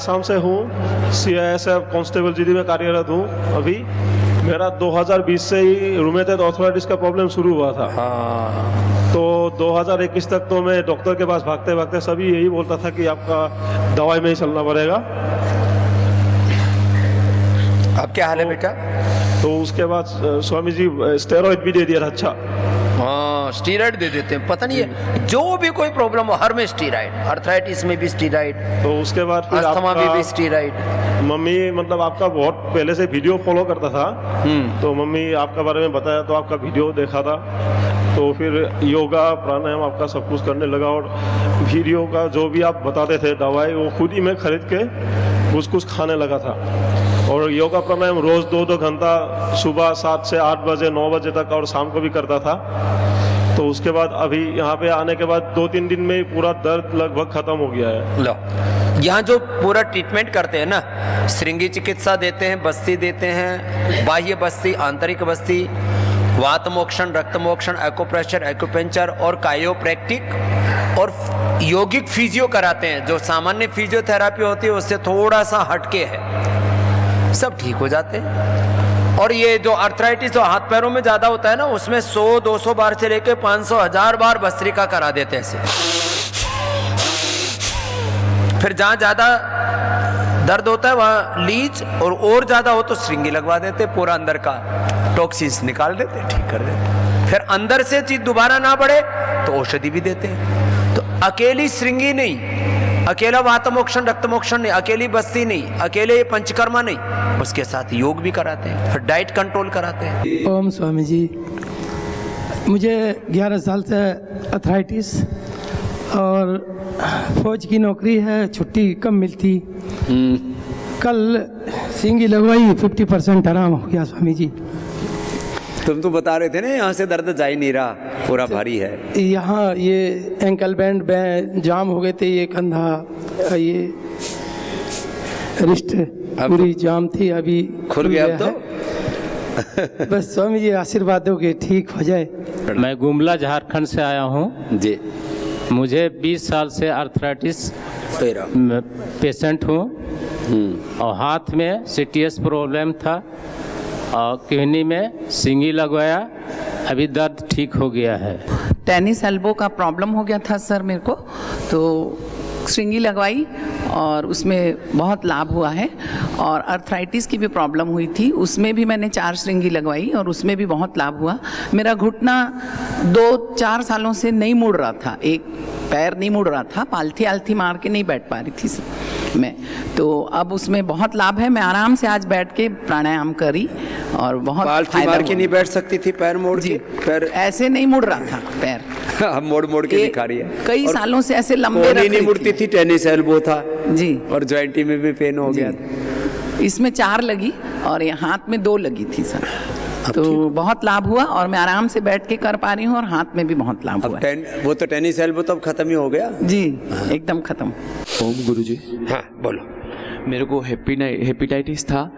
आसाम से हूँ, CISF constable GD में कार्यरत हूँ। अभी मेरा 2020 से ही रूमेटॉइड आर्थराइटिस का प्रॉब्लम शुरू हुआ था। तो 2021 तक तो मैं डॉक्टर के पास भागते भागते सभी यही बोलता था कि आपका दवाई में ही चलना पड़ेगा। अब क्या हाल है बेटा? तो उसके बाद स्वामी जी स्टेरॉइड भी दे दिया था। अच्छा, हाँ, स्टीरॉइड दे देते हैं। पता नहीं है, जो भी कोई प्रॉब्लम हो हर में स्टीरॉइड, अर्थराइटिस में भी स्टीरॉइड, तो उसके बाद फिर अस्थमा में भी स्टीरॉइड। मम्मी मतलब आपका बहुत पहले से वीडियो फॉलो करता था, तो मम्मी आपका बारे में बताया तो आपका वीडियो देखा था, तो फिर योगा प्राणायाम आपका सब कुछ करने लगा। और वीडियो का जो भी आप बताते थे दवाई, वो खुद ही मैं खरीद के कुछ खाने लगा था। और योगा प्राणायाम रोज 2-2 घंटा सुबह 7 से 8 बजे 9 बजे तक और शाम को भी करता था। तो उसके बाद अभी यहाँ पे आने के बाद 2-3 दिन में ही पूरा दर्द लगभग खत्म हो गया है। लो, यहाँ जो पूरा ट्रीटमेंट करते हैं ना, श्रृंगी चिकित्सा देते हैं, बस्ती देते हैं, बाह्य बस्ती, आंतरिक बस्ती, वात मोक्षण, रक्त मोक्षण, एक्यूप्रेशर, एक्यूपेंचर और कायोप्रैक्टिक और यौगिक फिजियो कराते हैं। जो सामान्य फिजियोथेरापी होती है उससे थोड़ा सा हटके है, सब ठीक हो जाते हैं। और ये जो अर्थराइटिस जो हाथ पैरों में ज्यादा होता है ना, उसमें 100-200 बार से लेके 500-1000 बार भस्त्रिका करा देते हैं ऐसे। फिर जहां ज्यादा दर्द होता है वहां लीच, और ज्यादा हो तो श्रृंगी लगवा देते, पूरा अंदर का टॉक्सिन्स निकाल देते, ठीक कर देते। फिर अंदर से चीज दोबारा ना बढ़े तो औषधि भी देते हैं। तो अकेली श्रृंगी नहीं, अकेला वातमोक्षण रक्तमोक्षण नहीं, अकेली बस्ती नहीं, अकेले ये पंचकर्मा नहीं, उसके साथ योग भी कराते हैं, फिर डाइट कंट्रोल कराते हैं। ओम स्वामी जी, मुझे 11 साल से अर्थराइटिस और फौज की नौकरी है, छुट्टी कम मिलती। कल सिंगी लगवाई, 50% आराम हो गया स्वामी जी। तुम तो बता रहे थे ना यहाँ से दर्द जा ही नहीं रहा, पूरा भारी है। यहाँ ये एंकल बैंड जाम हो गए थे, ये कंधा, ये रिस्ट पूरी जाम थी, अभी खुल गया अब तो। बस स्वामी जी आशीर्वाद दो कि ठीक हो जाए। मैं गुमला झारखंड से आया हूँ जी। मुझे 20 साल से अर्थराइटिस पेशेंट हूँ और हाथ में CTS प्रॉब्लम था और किडनी में सिंगी लगवाया, अभी दर्द ठीक हो गया है। टेनिस एल्बो का प्रॉब्लम हो गया था सर मेरे को, तो श्रृंगी लगवाई और उसमें बहुत लाभ हुआ है। और अर्थराइटिस की भी प्रॉब्लम हुई थी, उसमें भी मैंने 4 श्रृंगी लगवाई और उसमें भी बहुत लाभ हुआ। मेरा घुटना 2-4 सालों से नहीं मुड़ रहा था, एक पैर नहीं मुड़ रहा था, पालथी आलथी मार के नहीं बैठ पा रही थी मैं, तो अब उसमें बहुत लाभ है। मैं आराम से आज बैठ के प्राणायाम करी और बहुत पालथी मार के नहीं बैठ सकती थी, पैर मोड़ के, पैर ऐसे नहीं मुड़ रहा था पैर। अब मोड़ के दिखा रही है। कई सालों से ऐसे लंबे नहीं मुड़ती थी, टेनिस एल्बो था जी, और जॉइंटी में भी पेन हो गया था। इसमें 4 लगी और ये हाथ में 2 लगी थी सर, तो बहुत लाभ हुआ और मैं आराम से बैठ के कर पा रही हूँ और हाथ में भी बहुत लाभ हुआ। वो तो टेनिस एल्बो तो अब खत्म ही हो गया जी, एकदम खत्म। ओम गुरुजी। हाँ बोलो। मेरे को हेपेटाइटिस था।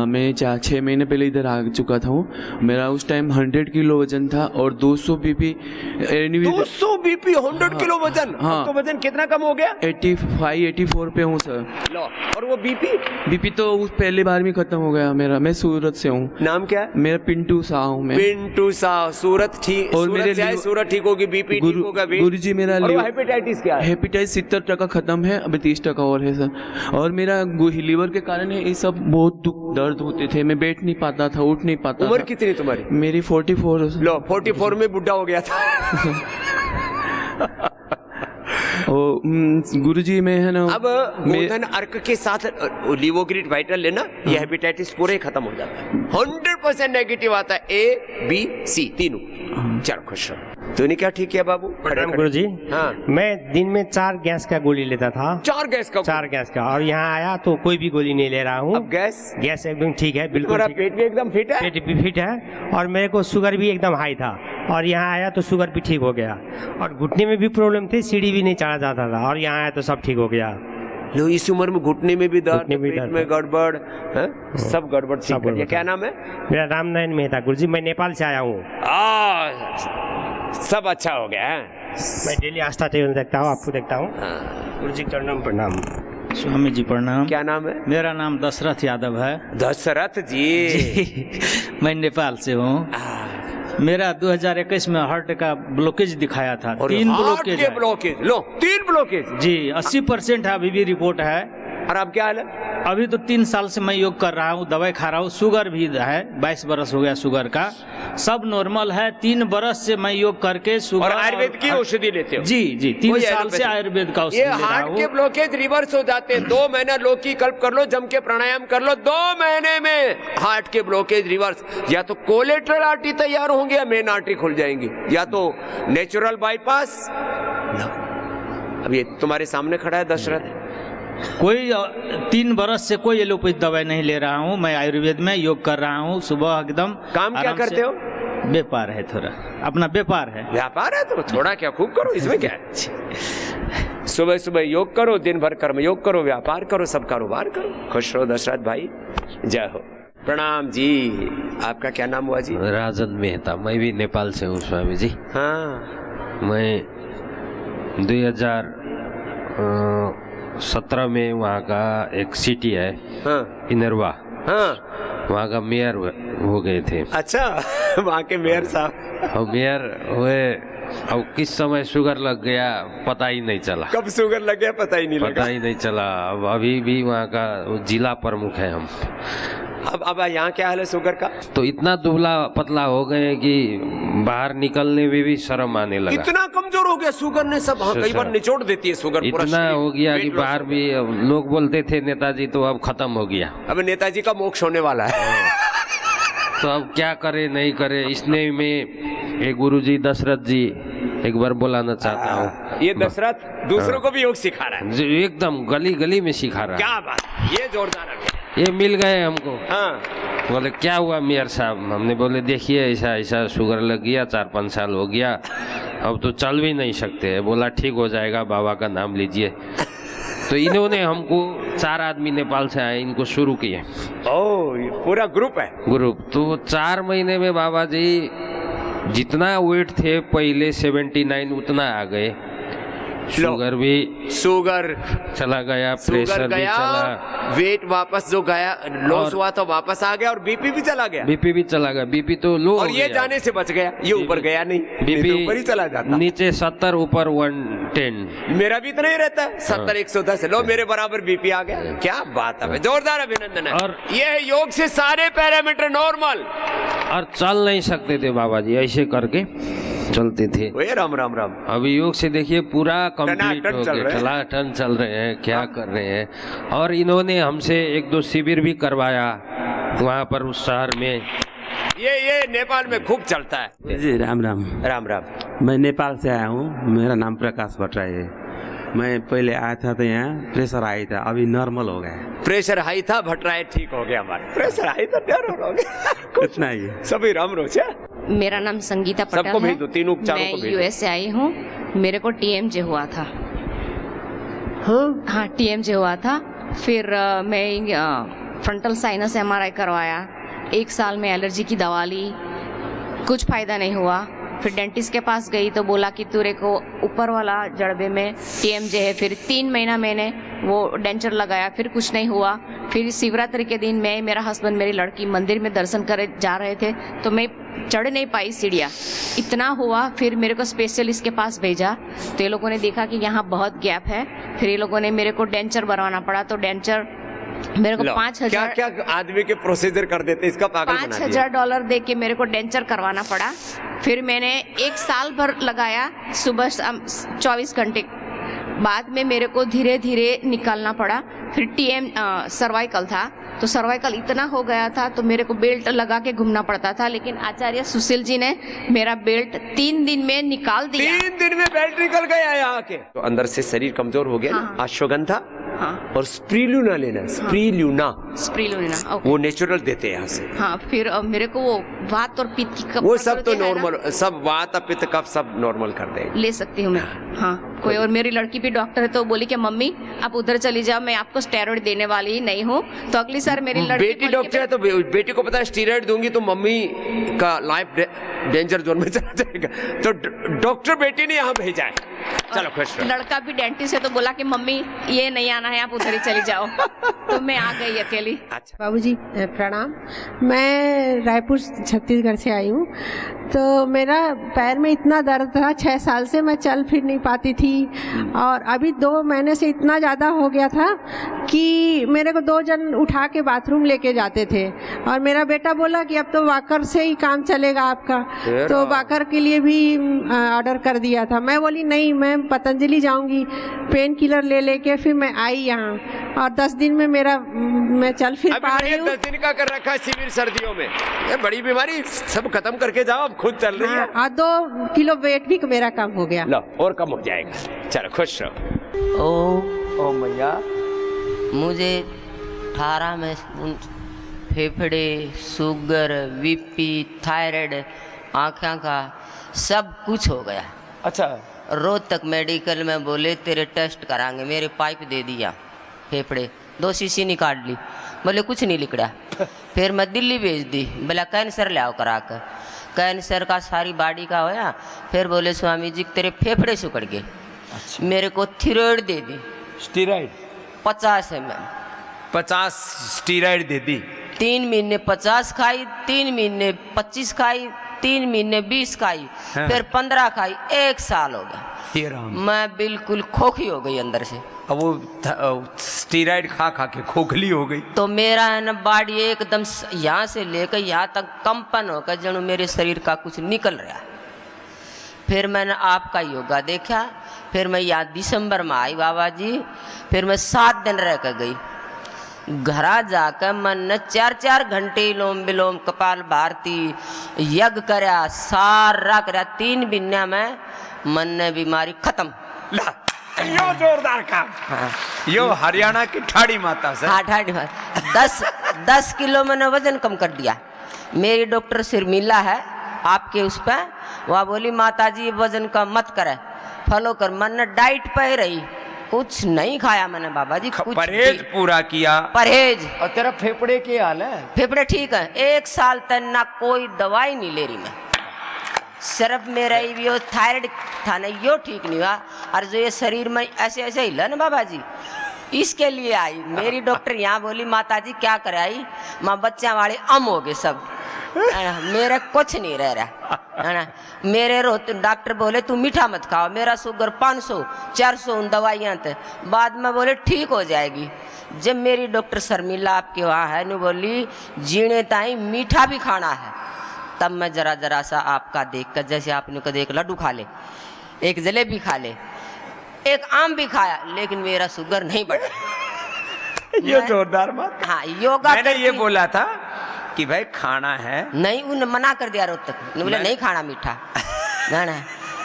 मैं 6 महीने पहले इधर आ चुका था हूँ। मेरा उस टाइम 100 किलो वजन था और 200 BP। 200 BP 100 किलो वजन। हाँ, तो वजन कितना कम हो गया? 85-84 पे हूँ सर। लो, और वो बीपी तो उस पहले बार में खत्म हो गया मेरा। मैं सूरत से हूँ। नाम क्या है? मेरा पिंटू शाह हूँ मैं। पिंटू शाह, सूरत ठीक। और मेरे सूरत ठीक होगी, बीपी ठीक होगा। गुरुजी मेरा हेपेटाइटिस क्या है? हेपेटाइटिस 70% खत्म है, अभी 30% और है सर। और मेरा लीवर के कारण ये सब बहुत दर्द होते थे, मैं बैठ नहीं पाता था, उठ नहीं पाता। उम्र कितनी तुम्हारी? मेरी 44। लो, 44 में बुढ़ा हो गया था। गुरुजी मैं है ना, अब गोधन अर्क के साथ लिवोग्रिड वाइटल लेना, ये हेपेटाइटिस पूरे खत्म हो जाता है। 100% नेगेटिव आता है, A, B, C तीनों। चलो खुश रहो। तूने क्या ठीक किया बाबू? गुरुजी, हाँ, मैं दिन में 4 गैस का गोली लेता था। 4 गैस का? और यहाँ आया तो कोई भी गोली नहीं ले रहा हूँ। अब गैस एकदम ठीक है, बिल्कुल। पेट भी एकदम फिट है? पेट भी फिट है और मेरे को शुगर भी एकदम हाई था और यहाँ आया तो शुगर भी ठीक हो गया। और घुटने में भी प्रॉब्लम थी, सीढ़ी भी नहीं चढ़ा जाता था और यहाँ आया तो सब ठीक हो गया। लो, इस उम्र में घुटने में भी दर्द, पेट में गड़बड़, सब गड़बड़ ठीक कर दिया। क्या नाम है? मेरा रामनारायण मेहता। गुरुजी मैं नेपाल से आया हूँ। सब अच्छा हो गया है। मैं डेली आस्था टेबल देखता हूँ, आपको देखता हूँ। गुरुजी चरणों में प्रणाम। स्वामी जी प्रणाम। क्या नाम है? मेरा नाम दशरथ यादव है। दशरथ जी। मैं नेपाल से हूँ। मेरा 2021 में हार्ट का ब्लॉकेज दिखाया था। और 3 हार्ट ब्लॉकेज के है। ब्लॉकेज, लो 3 ब्लॉकेज जी 80% है, अभी भी रिपोर्ट है। और अब क्या हाल है? अभी तो 3 साल से मैं योग कर रहा हूँ, दवाई खा रहा हूँ। शुगर भी है, 22 बरस हो गया शुगर का, सब नॉर्मल है। 3 बरस से मैं योग करके शुगर और आयुर्वेद की औषधि लेते हो? जी जी 3 वही साल से आयुर्वेद का औषधि ये ले रहा हार्ट के हूँ। ब्लॉकेज रिवर्स हो जाते हैं। 2 महीना लौकी कल्प कर लो, जम के प्राणायाम कर लो, 2 महीने में हार्ट के ब्लॉकेज रिवर्स। या तो कोलेट्रल आर्टरी तैयार होंगे या मेन आर्टरी खुल जाएंगी, या तो नेचुरल बाईपास। अब ये तुम्हारे सामने खड़ा है दशरथ। कोई 3 बरस से कोई एलोपैथी दवाई नहीं ले रहा हूँ। मैं आयुर्वेद में योग कर रहा हूँ सुबह एकदम। काम क्या आराम से। करते हो? व्यापार है, थोड़ा अपना व्यापार है। व्यापार है तो थोड़ा क्या खूब करो, इसमें क्या है। सुबह सुबह योग करो, दिन भर कर्म योग करो, व्यापार करो, सब कारोबार करो। खुश रहो दशरथ भाई, जय हो। प्रणाम जी। आपका क्या नाम हुआ जी? राजन मेहता। मैं भी नेपाल से हूँ स्वामी जी। हाँ, मैं 2017 में वहाँ का एक सिटी है हाँ, इनरवा, हाँ। वहाँ का मेयर हो गए थे। अच्छा, वहाँ के मेयर साहब। और मेयर हुए, अब किस समय शुगर लग गया पता ही नहीं चला। कब शुगर लग गया पता ही नहीं लगा। पता ही नहीं चला। अब अभी भी वहाँ का जिला प्रमुख है हम। अब यहाँ क्या हाल है शुगर का? तो इतना दुबला पतला हो गए कि बाहर निकलने में भी शर्म आने लगा। इतना कमजोर हो गया शुगर ने सब। हाँ, कई बार निचोड़ देती है शुगर पूरा इतना शरीर। हो गया कि वेट लॉस बाहर भी लोग बोलते थे नेताजी तो अब खत्म हो गया। अब नेताजी का मोक्ष होने वाला है। तो अब क्या करे नहीं करे, इसने में एक गुरुजी दशरथ जी एक बार बुलाना चाहता हूँ। ये दशरथ दूसरों को भी योग सिखा रहा है। एकदम गली गली में सिखा रहा है। क्या बात, ये जोरदार है। ये मिल गए हमको। हाँ, बोले क्या हुआ मेयर साहब? हमने बोले देखिए ऐसा ऐसा शुगर लग गया, 4-5 साल हो गया, अब तो चल भी नहीं सकते। बोला ठीक हो जाएगा, बाबा का नाम लीजिए। तो इन्होंने हमको 4 आदमी नेपाल से आए, इनको शुरू किए। ओह, ये पूरा ग्रुप है। ग्रुप तो 4 महीने में बाबा जी जितना वेट थे पहले 79 उतना आ गए। शुगर भी शुगर चला गया, प्रेशर भी गया, चला, वेट वापस जो गया लॉस हुआ तो वापस आ गया, और बीपी भी चला गया। बीपी भी चला गया। बीपी तो लो और हो ये गया। जाने से बच गया, ये ऊपर गया नहीं। बीपी तो ऊपर ही चला जाता। नीचे 70, ऊपर 110। मेरा भी इतना ही रहता है, 70-110। लो मेरे बराबर बीपी आ गया। क्या बात है, जोरदार अभिनंदन है। और ये है योग से सारे पैरामीटर नॉर्मल। और चल नहीं सकते थे बाबा जी, ऐसे करके चलते थे। ओए राम राम राम। अभी योग से देखिए पूरा कंप्लीट टनाटन हो चल गया, रहे हैं। टनाटन चल रहे हैं। क्या कर रहे हैं। और इन्होंने हमसे 1-2 शिविर भी करवाया वहाँ पर उस शहर में। ये नेपाल में खूब चलता है। जी राम राम। राम राम। मैं नेपाल से आया हूँ। मेरा नाम प्रकाश भट्टराई है। मैं पहले आया था तो यहाँ प्रेशर हाई था, अभी नॉर्मल हो गया। प्रेशर हाई था, भट्टराई ठीक हो गया हमारा। प्रेशर हाई था, नॉर्मल हो गया। इतना ही है। सभी राम रोचे। मेरा नाम संगीता पटेल सबको है। भेज दो, तीनों चारों को मैं भेज दो। यूएस से आई हूँ। मेरे को TMJ हुआ था। हाँ TMJ हुआ था। फिर मैं फ्रंटल साइनस MRI करवाया। 1 साल में एलर्जी की दवा ली, कुछ फायदा नहीं हुआ। फिर डेंटिस्ट के पास गई तो बोला कि तेरे को ऊपर वाला जड़बे में TMJ है। फिर 3 महीना मैंने वो डेंचर लगाया, फिर कुछ नहीं हुआ। फिर शिवरात्रि के दिन मैं, मेरा हस्बैंड, मेरी लड़की मंदिर में दर्शन करे जा रहे थे तो मैं चढ़ नहीं पाई सीढ़ियाँ, इतना हुआ। फिर मेरे को स्पेशलिस्ट के पास भेजा तो ये लोगों ने देखा कि यहाँ बहुत गैप है। फिर ये लोगों ने मेरे को डेंचर बनवाना पड़ा। तो डेंचर मेरे को 5,000 क्या आदमी के प्रोसीजर कर देते, इसका पागल बना दिया। $5,000 दे के मेरे को डेंचर करवाना पड़ा। फिर मैंने 1 साल भर लगाया, सुबह 24 घंटे बाद में मेरे को धीरे धीरे निकालना पड़ा। फिर सर्वाइकल था तो सर्वाइकल इतना हो गया था तो मेरे को बेल्ट लगा के घूमना पड़ता था। लेकिन आचार्य सुशील जी ने मेरा बेल्ट 3 दिन में निकाल दिया। 3 दिन में बेल्ट निकल गया यहाँ के। तो अंदर से शरीर कमजोर हो गया ना। अश्वगंधा और स्प्रीलूना लेना। स्प्रीलूना ओके। वो नेचुरल देते हैं यहाँ से। हाँ, फिर मेरे को वो वात और पित्त की वो सब तो है ना, नॉर्मल, सब वात पित्त कफ सब नॉर्मल कर देंगे। ले सकती हूँ मैं। हाँ, कोई और मेरी लड़की भी डॉक्टर है तो बोली कि मम्मी आप उधर चली जाओ, मैं आपको स्टेरॉइड देने वाली ही नहीं हूँ। तो अगली साल मेरी लड़की बेटी डॉक्टर है तो बेटी को पता है स्टीरॉइड दूंगी तो मम्मी का लाइफ डेंजर जोन में चला जाएगा। तो डॉक्टर बेटी ने यहाँ भेजा है। चलो खुश रहो। लड़का भी डेंटिस्ट है तो बोला कि मम्मी ये नहीं आना है, आप उधर ही चली जाओ। तो मैं आ गई अकेली। अच्छा बाबूजी प्रणाम। मैं रायपुर छत्तीसगढ़ से आई हूँ। तो मेरा पैर में इतना दर्द था, 6 साल से मैं चल फिर नहीं पाती थी, और अभी 2 महीने से इतना ज़्यादा हो गया था कि मेरे को 2 जन उठा के बाथरूम लेके जाते थे। और मेरा बेटा बोला कि अब तो वॉकर से ही काम चलेगा आपका, तो वॉकर के लिए भी ऑर्डर कर दिया था। मैं बोली नहीं, मैं पतंजलि जाऊंगी, पेन किलर ले लेके। फिर मैं आई यहाँ और 10 दिन में मैं चल फिर पा रही हूँ। 10 दिन का कर रखा है शिविर सर्दियों में। ये बड़ी बीमारी सब खत्म करके जाओ, अब खुद चल रही है। और 2 किलो वेट भी मेरा कम हो गया। लो और कम हो जाएगा। चलो खुश रहो। ओ मैया, मुझे 18 में फेफड़े, शुगर, बीपी, थायराइड, आँखों का सब कुछ हो गया। अच्छा। रोज तक मेडिकल में बोले तेरे टेस्ट कराएंगे, मेरे पाइप दे दिया फेफड़े, 2 शीशी निकाल ली, बोले कुछ नहीं लिखड़ा। फिर मैं दिल्ली भेज दी, बोला कैंसर ले आओ करा कर। कैंसर का सारी बॉडी का होया। फिर बोले स्वामी जी तेरे फेफड़े सुकड़ गए। अच्छा। मेरे को थायराइड दे दी, स्टीराइड 50 ml। 50 स्टीराइड दे दी। 3 महीने 50 खाई, 3 महीने 25 खाई, 3 महीने 20 खाई, फिर 15 खाई, 1 साल हो गया। मैं बिल्कुल खोखली हो गई अंदर से। अब वो स्टीराइड खा खा के खोखली हो गई। तो मेरा है ना बॉडी एकदम यहाँ से लेकर यहाँ तक कंपन होकर जणु मेरे शरीर का कुछ निकल रहा। फिर मैंने आपका योगा देखा। फिर मैं यहाँ दिसंबर में आई बाबा जी। फिर मैं 7 दिन रह कर गई। घरा जाकर मन ने 4-4 घंटे लोम विलोम कपाल भारती यज्ञ करया, सारा करया। 3 महीना में मन ने बीमारी खत्म। यो जोरदार काम। हाँ। यो हरियाणा की ठाड़ी माता से। हाँ ठाड़ी माता। 10 किलो मैंने वजन कम कर दिया। मेरी डॉक्टर शर्मिला है आपके उस पर, वह बोली माता जी वजन कम मत करे, फॉलो कर। मैंने डाइट पे रही, कुछ नहीं खाया मैंने बाबा जी, कुछ परहेज पूरा किया। परहेज। और तेरा फेफड़े के हाल है? फेफड़े ठीक है। 1 साल तक ना कोई दवाई नहीं ले रही मैं। सिर्फ मेरा यो थायराइड था ना, यो ठीक नहीं हुआ। और जो ये शरीर में ऐसे ऐसे हिला ना बाबा जी, इसके लिए आई। मेरी डॉक्टर यहाँ बोली माता जी क्या कराई, माँ बच्चा वाले अम हो गए सब, मेरा कुछ नहीं रह रहा है ना। मेरे डॉक्टर बोले तू मीठा मत खाओ। मेरा शुगर 500-400 उन दवाइयाँ थे। बाद में बोले ठीक हो जाएगी। जब मेरी डॉक्टर शर्मिला आपके वहाँ है न बोली जीने ताई मीठा भी खाना है, तब मैं जरा सा आपका देख कर, जैसे आपने कभी एक लड्डू खा ले, एक जलेबी खा ले, एक आम भी खाया, लेकिन मेरा शुगर नहीं बढ़ा। ये जोरदार बात। हाँ योगा मैंने ये बोला था कि भाई खाना है, नहीं उन्होंने मना कर दिया रोज तक, बोले नहीं खाना मीठा ना।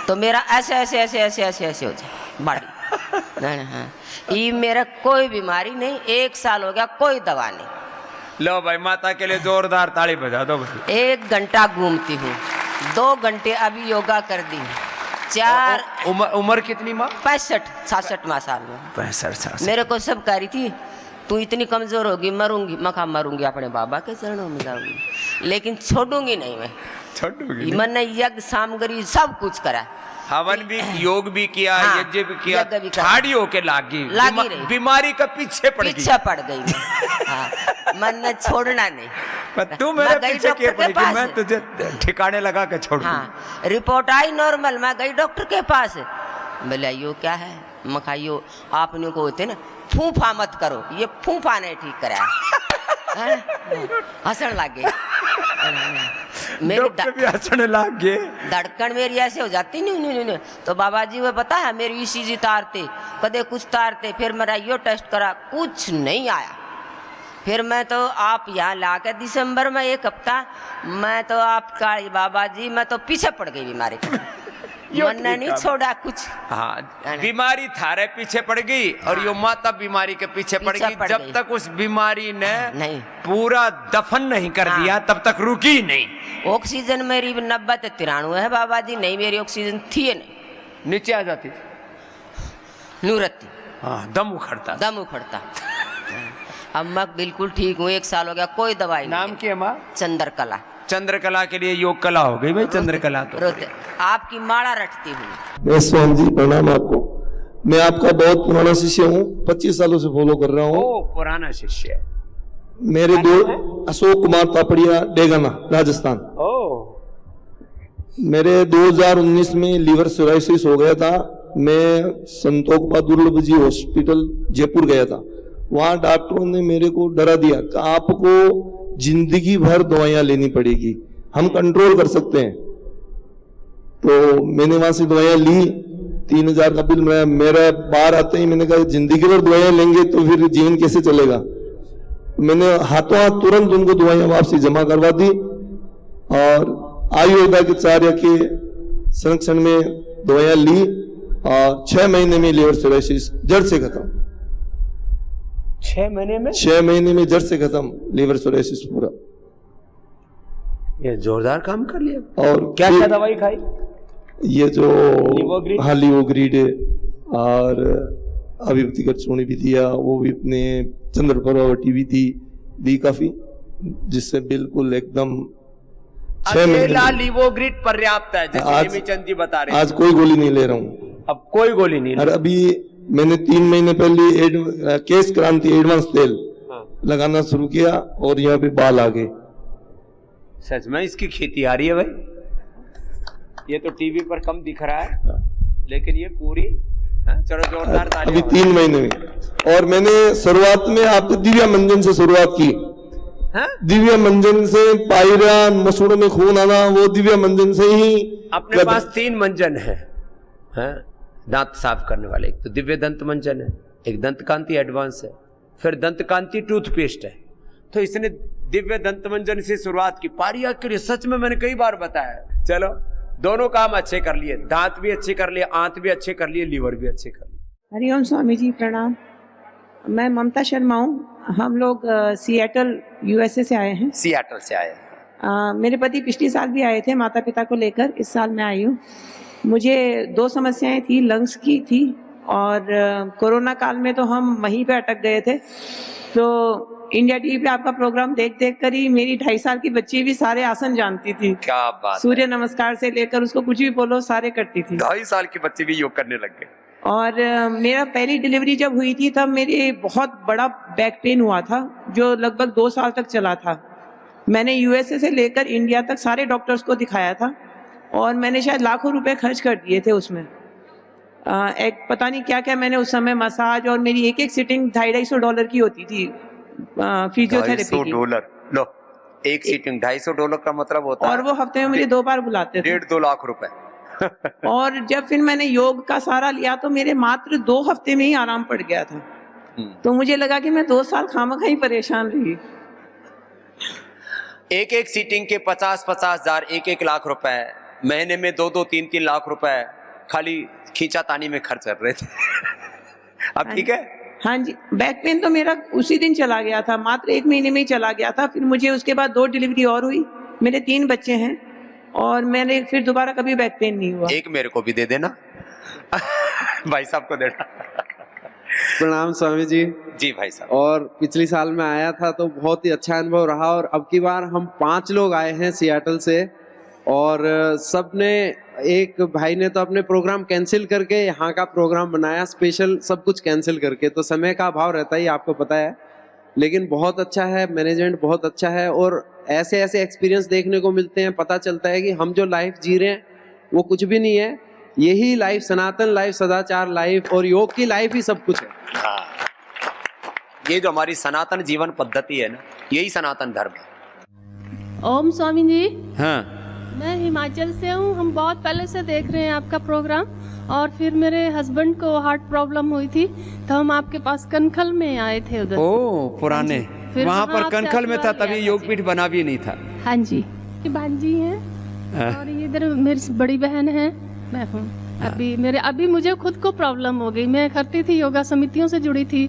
तो मेरा ऐसे ऐसे ऐसे ऐसे ऐसे ऐसे हो जाए बॉडी। हाँ ये मेरा कोई बीमारी नहीं, 1 साल हो गया कोई दवा नहीं। लो भाई माता के लिए जोरदार ताली बजा दो भाई। 1 घंटा घूमती हूँ, 2 घंटे अभी योगा कर दी। 4 उम्र कितनी माँ? 65-66 साल में। 65-66। मेरे को सब कह रही थी तू इतनी कमजोर होगी, मरूंगी। मखा मरूंगी अपने बाबा के चरणों में जाऊंगी, लेकिन छोड़ूंगी नहीं मैं। छोड़ूंगी? मैंने यज्ञ सामग्री सब कुछ करा, हवन भी, योग भी किया, हाँ, यज्ञ भी किया, यज्ञ भी करा। ठाड़ी होके लागी रही। बीमारी का पीछे पड़ गई। पीछे पड़ गई मैं। हाँ, मैंने छोड़ना नहीं। तू मेरे पीछे क्यों पड़ेगी? मैं तुझे ठिकाने लगा के छोड़। हाँ, रिपोर्ट आई नॉर्मल। मैं गई डॉक्टर के पास, बोले यो क्या है, मखा यो आपने को होते ना फूफा मत करो, ये फूफा ने ठीक कराया। हंसने लग गए, मेरी हंसने लग गए, धड़कन मेरी ऐसे हो जाती नहीं। तो बाबा जी वो पता है मेरी ईसीजी तारते, कदे कुछ तारते, फिर मेरा यो टेस्ट करा, कुछ नहीं आया। फिर मैं तो आप यहाँ लाकर दिसंबर में 1 हफ्ता, मैं तो आपका बाबा जी मैं तो पीछे पड़ गई बीमारी का। मन ने नहीं छोड़ा कुछ। हाँ, बीमारी थारे पीछे पड़ गई और यो माता बीमारी के पीछे पड़ गई। जब तक उस बीमारी ने नहीं पूरा दफन नहीं कर दिया तब तक रुकी नहीं। ऑक्सीजन मेरी 90 से 93 है बाबा जी, नहीं मेरी ऑक्सीजन थी नहीं, नीचे आ जाती, नूरती। हाँ, दम उखड़ता। अब मैं बिल्कुल ठीक हूँ, 1 साल हो गया, कोई दवाई नाम नहीं। की है माँ? चंद्रकला। चंद्रकला के लिए योग कला हो गई भाई, चंद्रकला तो रोते आपकी माला रटती हुई। मैं स्वामी जी प्रणाम आपको। मैं आपका बहुत पुराना शिष्य हूँ, 25 सालों से फॉलो कर रहा हूँ। ओ पुराना शिष्य है। मेरे दो अशोक कुमार तापड़िया, डेगाना, राजस्थान। ओ मेरे 2019 में लीवर सिरोसिस हो गया था। मैं संतोष दुर्लभ जी हॉस्पिटल जयपुर गया था। वहां डॉक्टरों ने मेरे को डरा दिया कि आपको जिंदगी भर दवाइयां लेनी पड़ेगी, हम कंट्रोल कर सकते हैं। तो मैंने वहां से दवाइयां ली, 3000 का बिल मेरा बाहर आते ही मैंने कहा जिंदगी भर दवाइयां लेंगे तो फिर जीवन कैसे चलेगा। मैंने हाथों हाथ तुरंत उनको दवाइयां वापसी जमा करवा दी और आयुर्वेदाचार्य के संरक्षण में दवाइयां ली और 6 महीने में लीवर सिरोसिस जड़ से खत्म। 6 महीने में? 6 महीने में जड़ से खत्म लीवर सिरोसिस पूरा। ये जोरदार काम कर लिया। और क्या क्या दवाई खाई? ये जो लिवोग्रीड? हाँ लिवोग्रीड और अभिव्यक्तिगत चूर्ण भी दिया, वो भी अपने चंद्रप्रभावती भी दी काफी, जिससे बिल्कुल एकदम 6 अकेला महीने। लिवोग्रीड पर्याप्त है, जैसे आज- नेमीचंद जी बता रहे हैं। आज कोई गोली नहीं ले रहा हूँ। अब कोई गोली नहीं और अभी मैंने 3 महीने पहले केश क्रांति एडवांस तेल लगाना शुरू किया और यहाँ पे बाल आ गए। सच में इसकी खेती आ रही है भाई। ये तो टीवी पर कम दिख रहा है, लेकिन ये पूरी चलो जोरदार ताली। अभी 3 महीने में। और मैंने शुरुआत में आपको दिव्या मंजन से शुरुआत की। दिव्या मंजन से पायरा मसूड़ों में खून आना, वो दिव्या मंजन से ही। अपने पास 3 मंजन है, दांत साफ करने वाले। एक तो दिव्य दंत मंजन है, एक दंत कांति एडवांस है, फिर दंत कांति टूथपेस्ट है। तो इसने दिव्य दंत मंजन से शुरुआत की। पारिया के लिए सच में मैंने कई बार बताया। चलो दोनों काम अच्छे कर लिए, दांत भी अच्छे कर लिए, आंत भी अच्छे कर लिए, लीवर भी अच्छे कर लिए। हरिओम स्वामी जी प्रणाम। मैं ममता शर्मा हूँ। हम लोग सिएटल यूएसए से आए हैं। सिएटल से आए हैं। मेरे पति पिछले साल भी आए थे माता पिता को लेकर। इस साल मैं आई हूँ। मुझे 2 समस्याएं थी, लंग्स की थी और कोरोना काल में तो हम वहीं पे अटक गए थे। तो इंडिया टीवी पे आपका प्रोग्राम देख देख कर ही मेरी 2.5 साल की बच्ची भी सारे आसन जानती थी। क्या बात। सूर्य नमस्कार से लेकर उसको कुछ भी बोलो सारे करती थी। 2.5 साल के बच्चे भी योग करने लग गए। और मेरा पहली डिलीवरी जब हुई थी तब मेरे बहुत बड़ा बैक पेन हुआ था, जो लगभग 2 साल तक चला था। मैंने यूएसए से लेकर इंडिया तक सारे डॉक्टर्स को दिखाया था और मैंने शायद लाखों रुपए खर्च कर दिए थे उसमें। एक पता नहीं क्या क्या मैंने उस समय मसाज, और मेरी एक सिटिंग $250 की होती थी फिजियोथेरेपी की। $250 लो, एक सीटिंग $250 का मतलब होता है। और वो हफ्ते में मुझे 2 बार बुलाते थे। 1.5-2 लाख रुपए। और जब फिर मैंने योग का सहारा लिया तो मेरे मात्र 2 हफ्ते में ही आराम पड़ गया था। तो मुझे लगा कि मैं 2 साल खामखा ही परेशान रही। एक सीटिंग के 50-50 हजार, 1-1 लाख रुपए, महीने में 2-2, 3-3 लाख रुपए खाली खींचातानी में खर्च कर रहे थे। अब ठीक है? हाँ जी। बैक पेन तो मेरा उसी दिन चला गया था, मात्र 1 महीने में ही चला गया था। फिर मुझे उसके बाद 2 डिलीवरी और हुई। मेरे 3 बच्चे हैं और मैंने फिर दोबारा कभी बैक पेन नहीं हुआ। एक मेरे को भी दे देना। भाई साहब को देना। प्रणाम स्वामी जी। जी भाई साहब। और पिछली साल में आया था तो बहुत ही अच्छा अनुभव रहा, और अब की बार हम 5 लोग आए हैं सियाटल से, और सब ने, एक भाई ने तो अपने प्रोग्राम कैंसिल करके यहाँ का प्रोग्राम बनाया स्पेशल, सब कुछ कैंसिल करके। तो समय का अभाव रहता ही, आपको पता है, लेकिन बहुत अच्छा है, मैनेजमेंट बहुत अच्छा है, और ऐसे ऐसे एक्सपीरियंस देखने को मिलते हैं। पता चलता है कि हम जो लाइफ जी रहे हैं वो कुछ भी नहीं है, यही लाइफ, सनातन लाइफ, सदाचार लाइफ और योग की लाइफ ही सब कुछ है। हाँ। ये जो हमारी सनातन जीवन पद्धति है ना, यही सनातन धर्म है। ओम स्वामी जी। हाँ। मैं हिमाचल से हूँ। हम बहुत पहले से देख रहे हैं आपका प्रोग्राम, और फिर मेरे हस्बैंड को हार्ट प्रॉब्लम हुई थी तो हम आपके पास कनखल में आए थे उधर। ओ पुराने, फिर वहाँ वहाँ पर आपसे कनखल में था, आशीर्वाद तभी लिया योगपीठ बना भी नहीं था। हाँ जी। की भांजी हैं और ये इधर मेरी बड़ी बहन है, मैं हूँ। अभी मुझे खुद को प्रॉब्लम हो गई। मैं करती थी, योगा समितियों से जुड़ी थी,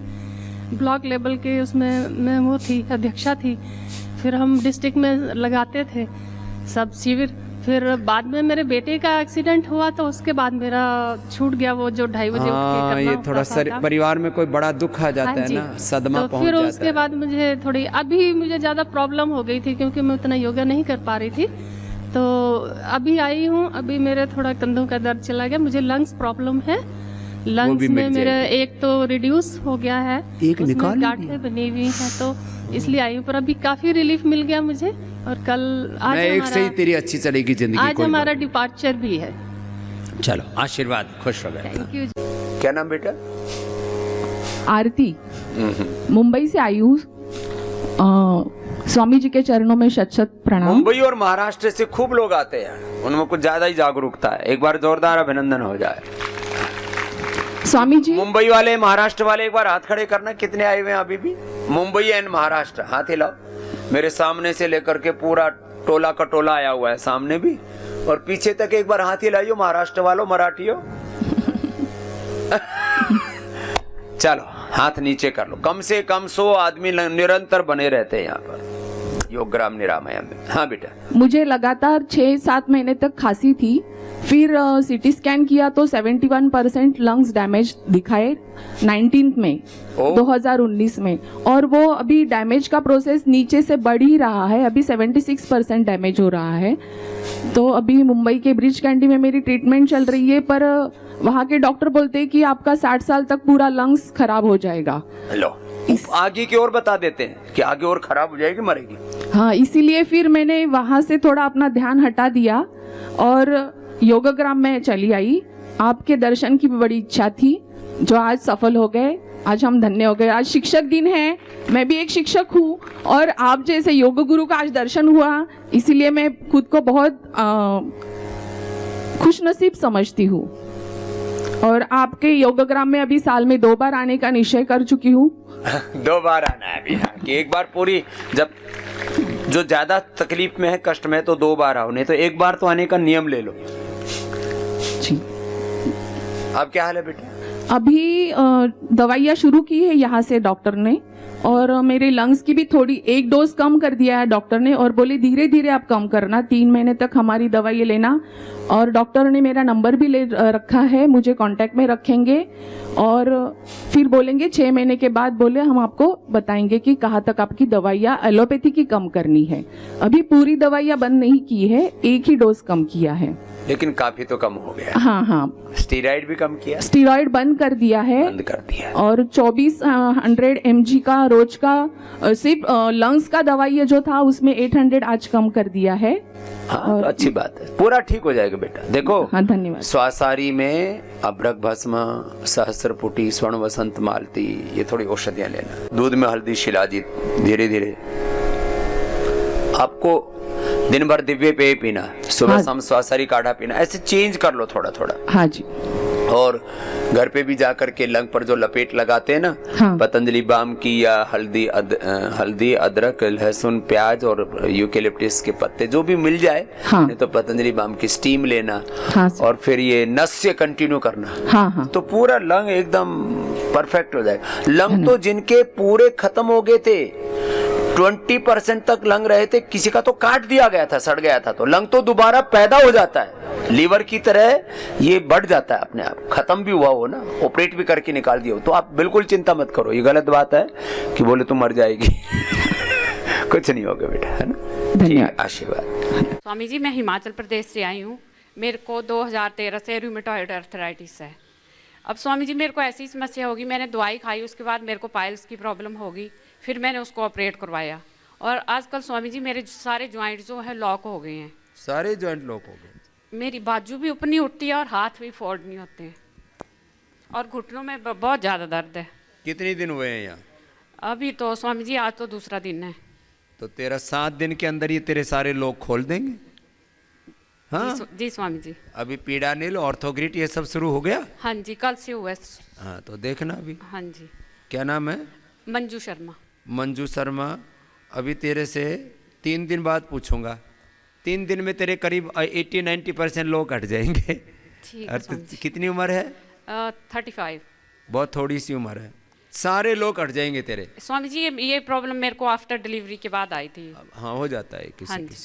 ब्लॉक लेवल के उसमें मैं वो थी, अध्यक्षा थी। फिर हम डिस्ट्रिक्ट में लगाते थे सब शिविर, फिर बाद में मेरे बेटे का एक्सीडेंट हुआ तो उसके बाद मेरा छूट गया वो जो 2:30 बजे उठ के करना ये होता थोड़ा था। परिवार में कोई बड़ा दुख आ जाता हाँ है जी। ना, सदमा तो पहुंच फिर जाता उसके है। बाद मुझे थोड़ी अभी मुझे ज़्यादा प्रॉब्लम हो गई थी क्योंकि मैं उतना योगा नहीं कर पा रही थी। तो अभी आई हूँ, अभी मेरे थोड़ा कंधों का दर्द चला गया। मुझे लंग्स प्रॉब्लम है, लंग्स भी में मिट मेरा जाएगी। एक तो रिड्यूस हो गया है, एक निकाल उसमें ली गांठें बनी हुई हैं, तो इसलिए आई हूँ। पर अभी काफ़ी रिलीफ मिल गया मुझे। और कल आज मैं एक से ही हमारा तेरी अच्छी चलेगी जिंदगी। आज कोई हमारा बात डिपार्चर भी है। नहीं। चलो आशीर्वाद, खुश रहो बेटा। Thank you. क्या नाम बेटा? आरती, मुंबई से आई हूँ। स्वामी जी के चरणों में शत शत प्रणाम। मुंबई और महाराष्ट्र से खूब लोग आते हैं, उनमें कुछ ज्यादा ही जागरूकता है। एक बार जोरदार अभिनंदन हो जाए। स्वामी जी, मुंबई वाले, महाराष्ट्र वाले एक बार हाथ खड़े करना। कितने आए हुए हैं अभी भी? मुंबई एंड महाराष्ट्र, हाथ हिलाओ। मेरे सामने से लेकर के पूरा टोला का टोला आया हुआ है, सामने भी और पीछे तक। एक बार हाथ हिलाइयो महाराष्ट्र वालों, मराठियों। चलो हाथ नीचे कर लो। कम से कम 100 आदमी निरंतर बने रहते हैं यहाँ पर योगग्राम निरामयम में। हाँ बेटा। मुझे लगातार 6-7 महीने तक खांसी थी। फिर सीटी स्कैन किया तो 71% लंग्स डैमेज दिखाए 19 में 2019 में। और वो अभी डैमेज का प्रोसेस नीचे से बढ़ ही रहा है। अभी 76% डैमेज हो रहा है। तो अभी मुंबई के ब्रिज कैंडी में मेरी ट्रीटमेंट चल रही है, पर वहाँ के डॉक्टर बोलते हैं कि आपका 60 साल तक पूरा लंग्स खराब हो जाएगा। लो आगे की ओर बता देते हैं कि आगे और खराब हो जाएगी, मरेगी। हाँ, इसीलिए फिर मैंने वहाँ से थोड़ा अपना ध्यान हटा दिया और योगग्राम में चली आई। आपके दर्शन की भी बड़ी इच्छा थी जो आज सफल हो गए। आज हम धन्य हो गए। आज शिक्षक दिन है, मैं भी एक शिक्षक हूँ और आप जैसे योग गुरु का आज दर्शन हुआ, इसीलिए मैं खुद को बहुत खुशनसीब समझती हूँ। और आपके योगग्राम में अभी साल में 2 बार आने का निश्चय कर चुकी हूँ। 2 बार आना है अभी। हाँ, कि एक बार पूरी, जब जो ज्यादा तकलीफ में है, कष्ट में है, तो 2 बार आओ, नहीं तो एक बार तो आने का नियम ले लो। जी। अब क्या हाल है बेटा? अभी दवाइयाँ शुरू की है यहाँ से डॉक्टर ने, और मेरे लंग्स की भी थोड़ी 1 डोज कम कर दिया है डॉक्टर ने, और बोले धीरे धीरे आप कम करना, 3 महीने तक हमारी दवाई लेना। और डॉक्टर ने मेरा नंबर भी ले रखा है, मुझे कांटेक्ट में रखेंगे और फिर बोलेंगे 6 महीने के बाद बोले हम आपको बताएंगे कि कहाँ तक आपकी दवाइयाँ एलोपैथी की कम करनी है। अभी पूरी दवाइयाँ बंद नहीं की है, 1 ही डोज कम किया है। लेकिन काफी तो कम हो गया। हाँ हाँ, स्टीरॉइड भी कम किया? स्टीरॉइड बंद कर दिया है। बंद कर दिया। और 2400 mg का रोज का सिर्फ लंग्स का दवाई जो था उसमें 800 आज कम कर दिया है। हाँ, तो अच्छी बात है, पूरा ठीक हो जाएगा बेटा। देखो, हाँ धन्यवाद। स्वासारी में अभ्रक भस्म, सहस्त्रपुटी, स्वर्ण वसंत मालती, ये थोड़ी औषधियां लेना। दूध में हल्दी, शिलाजीत, धीरे धीरे आपको दिन भर दिव्य पेय पीना, सुबह शाम स्वासारी काढ़ा पीना, ऐसे चेंज कर लो थोड़ा थोड़ा। हाँ जी। और घर पे भी जाकर के लंग पर जो लपेट लगाते हैं ना, हाँ। पतंजलि बाम की या हल्दी, अदरक, लहसुन, प्याज और यूकेलिप्टस के पत्ते जो भी मिल जाए, हाँ। नहीं तो पतंजलि बाम की स्टीम लेना। हाँ। और फिर ये नस से कंटिन्यू करना। हाँ हाँ। तो पूरा लंग एकदम परफेक्ट हो जाएगा। लंग तो जिनके पूरे खत्म हो गए थे, 20% तक लंग रहे थे, किसी का तो काट दिया गया था, सड़ गया था, तो लंग तो दोबारा पैदा हो जाता है। लीवर की तरह ये बढ़ जाता है अपने आप। खत्म भी हुआ हो ना, ऑपरेट भी करके निकाल दिया हो, तो आप बिल्कुल चिंता मत करो। ये गलत बात है कि बोले तुम मर जाएगी। कुछ नहीं होगा बेटा, है ना? धन्यवाद, आशीर्वाद। स्वामी जी, मैं हिमाचल प्रदेश से आई हूँ। मेरे को 2013 से रूमेटॉइड अर्थराइटिस है। अब स्वामी जी, मेरे को ऐसी समस्या होगी, मैंने दवाई खाई, उसके बाद मेरे को पाइल्स की प्रॉब्लम होगी, फिर मैंने उसको ऑपरेट करवाया। और आजकल स्वामी जी मेरे सारे जॉइंट जो है लॉक हो गए हैं। सारे जॉइंट लॉक हो गए? मेरी बाजू भी ऊपर नहीं उठती है और हाथ भी फोल्ड नहीं होते हैं, और घुटनों में बहुत ज़्यादा दर्द है। कितने दिन हुए हैं यहाँ? अभी तो स्वामी जी आज तो दूसरा दिन है। तो तेरा 7 दिन के अंदर ये तेरे सारे लोग खोल देंगे। हाँ जी स्वामी जी। अभी पीड़ा नील, ऑर्थोग्रिट, ये सब शुरू हो गया? हाँ जी, कल से हुआ। हाँ तो देखना अभी। हाँ जी। क्या नाम है? मंजू शर्मा। मंजू शर्मा। अभी तेरे से 3 दिन बाद पूछूंगा। 3 दिन में तेरे करीब 80-90% लोग हट जाएंगे। ठीक है। कितनी उम्र है? 35। बहुत थोड़ी सी उम्र है, सारे लोग हट जाएंगे तेरे। स्वामी जी ये प्रॉब्लम मेरे को आफ्टर डिलीवरी के बाद आई थी। हाँ, हो जाता है किसी किसी